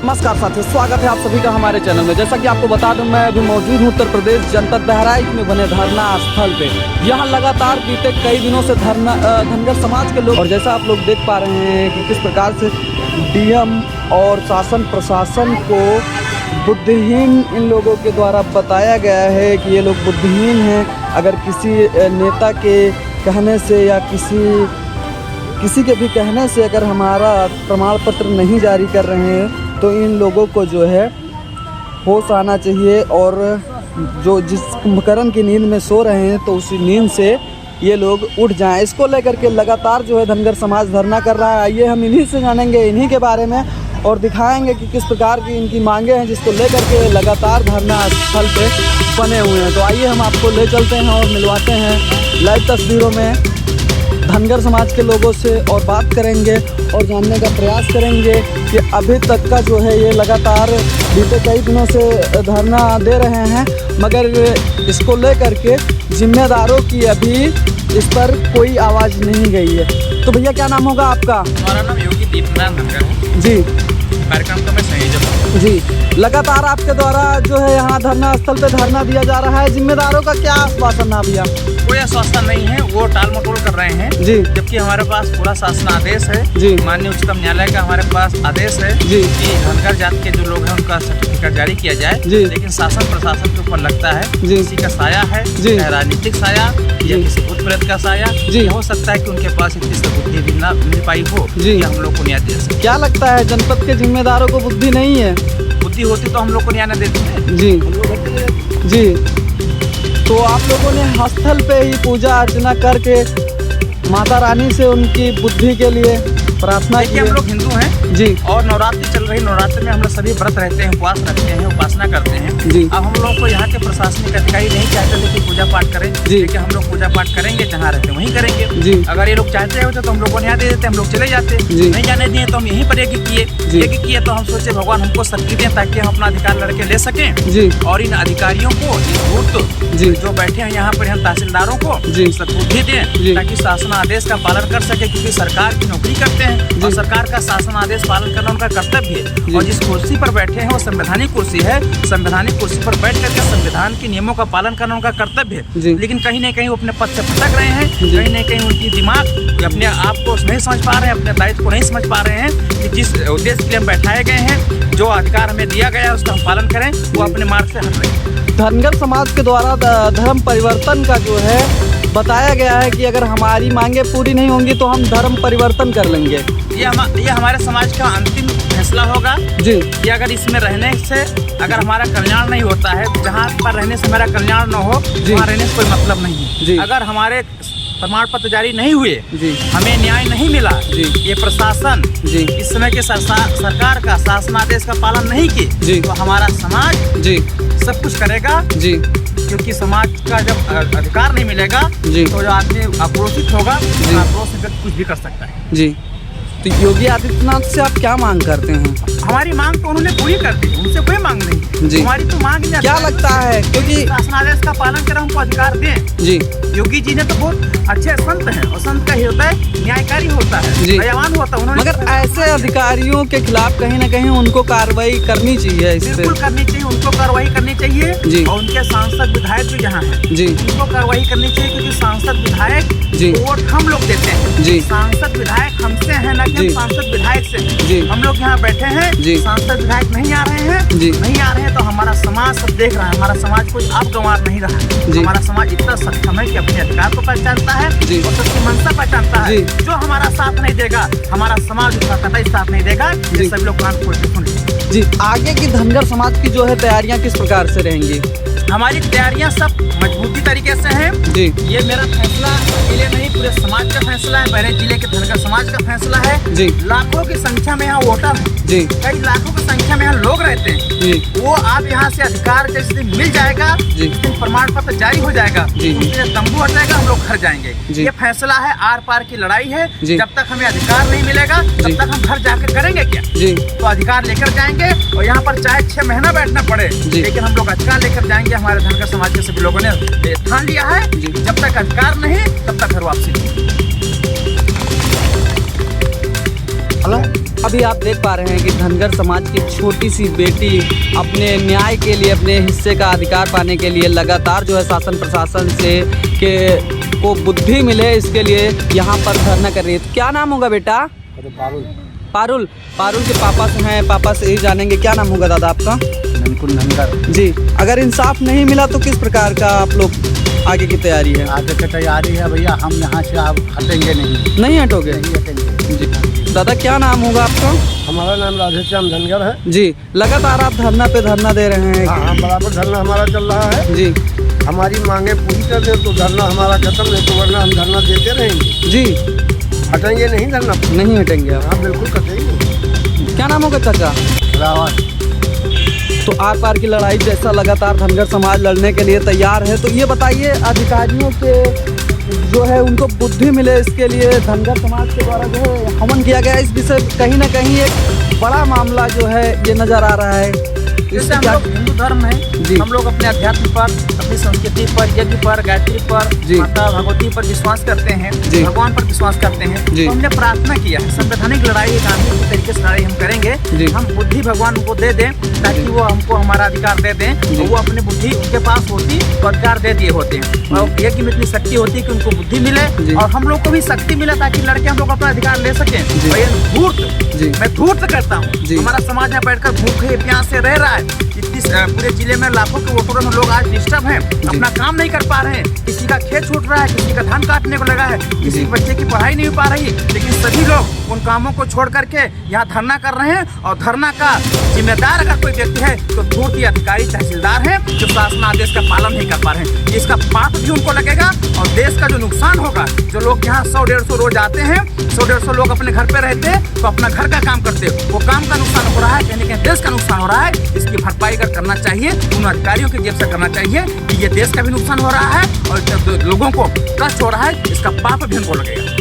नमस्कार साथियों, स्वागत है आप सभी का हमारे चैनल में। जैसा कि आपको बता दूं, मैं अभी मौजूद हूं उत्तर प्रदेश जनपद बहराइच में बने धरना स्थल पे। यहां लगातार बीते कई दिनों से धनगर समाज के लोग, और जैसा आप लोग देख पा रहे हैं कि किस प्रकार से डीएम और शासन प्रशासन को बुद्धिहीन इन लोगों के द्वारा बताया गया है कि ये लोग बुद्धिहीन हैं। अगर किसी नेता के कहने से या किसी के भी कहने से अगर हमारा प्रमाण पत्र नहीं जारी कर रहे हैं तो इन लोगों को जो है होश आना चाहिए, और जो जिस कुंभकर्ण की नींद में सो रहे हैं तो उसी नींद से ये लोग उठ जाएं। इसको लेकर के लगातार जो है धनगर समाज धरना कर रहा है। आइए हम इन्हीं से जानेंगे, इन्हीं के बारे में, और दिखाएंगे कि किस प्रकार की इनकी मांगे हैं जिसको लेकर के लगातार धरना स्थल पे बने हुए हैं। तो आइए हम आपको ले चलते हैं और मिलवाते हैं लाइव तस्वीरों में धनगर समाज के लोगों से, और बात करेंगे और जानने का प्रयास करेंगे कि अभी तक का जो है ये लगातार बीते कई दिनों से धरना दे रहे हैं, मगर इसको लेकर के जिम्मेदारों की अभी इस पर कोई आवाज़ नहीं गई है। तो भैया क्या नाम होगा आपका? हमारा नाम योगी दीपनाथ धनगर है जी। कार्यक्रम का मैं संयोजक हूँ जी। लगातार आपके द्वारा जो है यहाँ धरना स्थल पे धरना दिया जा रहा है, जिम्मेदारों का क्या आश्वासन है भैया? कोई आश्वासन नहीं है, वो टाल मटोल कर रहे हैं जी। जबकि हमारे पास पूरा शासन आदेश है जी। माननीय उच्चतम न्यायालय का हमारे पास आदेश है जी। कि धनगर जाति के जो लोग हैं उनका सर्टिफिकेट जारी किया जाए जी। लेकिन शासन प्रशासन के ऊपर लगता है जी। किसी का साया है, जी। राजनीतिक साया या किसी भूत प्रेत का साया। जी। हो सकता है कि उनके पास इतनी बुद्धि भी ना मिल पाई हो जी। कि हम लोग को न्याय दे सके। क्या लगता है जनपद के जिम्मेदारों को बुद्धि नहीं है? बुद्धि होती तो हम लोग को न्याय न देते हैं। जी जी। तो आप लोगों ने स्थल पे ही पूजा अर्चना करके माता रानी से उनकी बुद्धि के लिए प्रार्थना की देखिए, हम लोग हिंदू हैं जी, और नवरात्रि चल रही, नवरात्रि में हम लोग सभी व्रत रहते हैं, उपवास रखते हैं, उपासना करते हैं जी। अब हम लोग को यहाँ के प्रशासनिक अधिकारी नहीं चाहते थे कि पूजा पाठ करें जी। लेकिन हम लोग पूजा पाठ करेंगे, जहाँ रहते हैं वहीं करेंगे जी। अगर ये लोग चाहते होते तो हम लोग को न्याय दे देते, हम लोग चले जाते। जी। नहीं जाने दिए तो हम यहीं पर यज्ञ किए तो हम सोचे भगवान हमको शक्ति दें ताकि हम अपना अधिकार लड़के ले सकें। जी। और इन अधिकारियों को, इन धूर्त जी। जो बैठे हैं यहाँ पर, हम तहसीलदारों को जी। सद्बुद्धि जी। दें ताकि शासन आदेश का पालन कर सके, क्योंकि सरकार की नौकरी करते हैं और सरकार का शासन आदेश पालन करना उनका कर्तव्य है। और जिस कुर्सी पर बैठे हैं वो संवैधानिक कुर्सी है, संवैधानिक कुर्सी पर बैठ करके संविधान के नियमों का पालन करना उनका कर्तव्य है। लेकिन कहीं न कहीं वो अपने पद से भटक रहे हैं, कहीं न कहीं उनकी दिमाग अपने आप को नहीं समझ पा रहे हैं, अपने दायित्व को नहीं समझ पा रहे हैं कि जिस उद्देश्य के लिए हम बैठाए गए हैं, जो अधिकार हमें दिया गया है उसका हम पालन करें, वो अपने मार्ग से हट रहे हैं। धनगर समाज के द्वारा धर्म परिवर्तन का जो है बताया गया है कि अगर हमारी मांगे पूरी नहीं होंगी तो हम धर्म परिवर्तन कर लेंगे। ये हमारे समाज का अंतिम फैसला होगा जी। कि अगर इसमें रहने से अगर हमारा कल्याण नहीं होता है, जहाँ पर रहने से हमारा कल्याण न हो वहाँ रहने से कोई मतलब नहीं है। जी। अगर हमारे प्रमाण पत्र जारी नहीं हुए, जी। हमें न्याय नहीं मिला, जी। ये प्रशासन जी। इस समय के सरकार का शासनादेश का पालन नहीं की, जी। तो हमारा समाज जी। सब कुछ करेगा। जी। क्योंकि समाज का जब अधिकार नहीं मिलेगा जी। तो जो आदमी आक्रोशित होगा, आक्रोश में कुछ भी कर सकता है। जी। तो योगी आदित्यनाथ से आप क्या मांग करते हैं? हमारी मांग तो उन्होंने पूरी कर दी, उनसे कोई मांग नहीं। जी। हमारी तो मांग नहीं। क्या लगता है, क्योंकि शासनादेश का पालन करें, हमको अधिकार दें। जी। योगी जी ने तो बहुत अच्छे संत हैं और संत का हृदय न्यायकारी होता है, जी। दयावान होता है। उन्होंने मगर ऐसे अधिकारियों के खिलाफ कहीं ना कहीं उनको कार्रवाई करनी चाहिए। इस पे बिल्कुल करनी चाहिए, उनको कार्रवाई करनी चाहिए। जी। और उनके सांसद विधायक जो यहाँ हैं, जी। उनको कार्रवाई करनी चाहिए, क्योंकि सांसद विधायक जी। वोट हम लोग देते हैं। जी। सांसद विधायक हमसे हैं, ना कि जी। हम सांसद विधायक से हैं। जी। हम लोग यहाँ बैठे हैं, जी। सांसद विधायक नहीं आ रहे हैं। जी। नहीं आ रहे हैं तो हमारा समाज सब देख रहा है, हमारा समाज कोई आप गंवार नहीं रहा है। जी। हमारा समाज इतना सक्षम है कि अपने अधिकार को पहचानता है जी। और सबकी मंशा पहचानता है। जी। जो हमारा साथ नहीं देगा, हमारा समाज उसका कतई साथ नहीं देगा। ये जी। सब लोग कान खोल के सुने। जी। आगे की धनगर समाज की जो है तैयारियां किस प्रकार से रहेंगी? हमारी तैयारियां सब मजबूती तरीके से हैं। जी। ये मेरा फैसला अकेले नहीं, पूरे समाज का फैसला है, बहराइच जिले के धनगर समाज का फैसला है। जी। लाखों की संख्या में यहाँ वोटर है, जी। कई लाखों की संख्या में यहाँ लोग रहते हैं। जी। वो आप यहाँ से अधिकार जिस दिन मिल जाएगा, जी। जिस दिन प्रमाण पत्र जारी हो जाएगा, जी। उस दिन तंबू हट जाएगा, हम लोग घर जाएंगे। जी। ये फैसला है, आर पार की लड़ाई है। जी। जब तक हमें अधिकार नहीं मिलेगा जी। तब तक हम घर जाकर करेंगे क्या? जी। तो अधिकार लेकर जाएंगे, और यहाँ पर चाहे 6 महीना बैठना पड़े, जी। लेकिन हम लोग अधिकार लेकर जाएंगे। हमारे धनगर समाज के सभी लोगों ने ठान लिया है, जी। जब तक अधिकार नहीं तब तक घर वापसी नहीं। हेलो। अभी आप देख पा रहे हैं कि धनगर समाज की छोटी सी बेटी अपने न्याय के लिए, अपने हिस्से का अधिकार पाने के लिए लगातार जो है शासन प्रशासन से को बुद्धि मिले इसके लिए यहाँ पर धरना कर रही है। तो क्या नाम होगा बेटा? पारुल। पारुल के पापा से हैं, पापा से ही जानेंगे। क्या नाम होगा दादा आपका? धनगर जी। अगर इंसाफ नहीं मिला तो किस प्रकार का आप लोग आगे की तैयारी है? आगे की तैयारी है भैया, हम यहाँ से अब हटेंगे नहीं हटोगे? नहीं हटेंगे। जी। दादा क्या नाम होगा आपका? हमारा नाम राधेश्याम धनगर है जी। लगातार आप धरना पे धरना दे रहे हैं? हाँ, बराबर धरना हमारा चल रहा है जी। हमारी मांगे पूरी कर दे तो धरना हमारा खत्म, नहीं तो वरना हम धरना देते रहेंगे जी। हटेंगे नहीं धरना। नहीं हटेंगे आप? हाँ बिल्कुल कटेंगे। क्या नाम होगा चाचा? रावत। तो आर पार की लड़ाई जैसा लगातार धनगर समाज लड़ने के लिए तैयार है, तो ये बताइए अधिकारियों के जो है उनको बुद्धि मिले इसके लिए धनगर समाज के द्वारा जो है हवन किया गया। इस विषय कहीं ना कहीं एक बड़ा मामला जो है ये नज़र आ रहा है। जैसे हम लोग हिंदू धर्म है, हम लोग अपने अध्यात्म पर, अपनी संस्कृति पर, यज्ञ पर, गायत्री पर, माता भगवती पर विश्वास करते हैं, भगवान पर विश्वास करते हैं। तो हमने प्रार्थना किया है संवैधानिक लड़ाई गांधी तरीके से लड़ाई हम करेंगे। हम बुद्धि भगवान को दे दें ताकि वो हमको हमारा अधिकार दे दें। तो वो अपनी बुद्धि उनके पास होती तो अधिकार दे दिए होते हैं। और यज्ञ में इतनी शक्ति होती है कि उनको बुद्धि मिले और हम लोग को भी शक्ति मिले ताकि लड़के हम लोग अपना अधिकार ले सकें। मैं धूर्त करता हूँ, हमारा समाज यहाँ बैठकर भूखे प्यासे रह रहा है। पूरे जिले में लाखों के वोटरों में लोग आज डिस्टर्ब हैं, अपना काम नहीं कर पा रहे हैं। किसी का खेत छूट रहा है, किसी का धान काटने को लगा है, किसी बच्चे की पढ़ाई नहीं हो पा रही, लेकिन सभी लोग उन कामों को छोड़ करके यहाँ धरना कर रहे हैं। और धरना का जिम्मेदार अगर कोई व्यक्ति है तो धूर्त अधिकारी तहसीलदार है जो शासन आदेश का पालन नहीं कर पा रहे हैं। इसका पाप भी उनको लगेगा और देश का जो नुकसान होगा, जो लोग यहाँ 100-150 रोज आते हैं, 100-150 लोग अपने घर पे रहते हैं तो अपना घर का काम करते हैं, वो काम का नुकसान हो रहा है, कहीं ना कहीं देश का नुकसान हो रहा है। इसकी भरपाई अगर करना चाहिए उन अधिकारियों की जेब से करना चाहिए कि ये देश का भी नुकसान हो रहा है और लोगों को कष्ट हो रहा है, इसका पाप भी उनको लगेगा।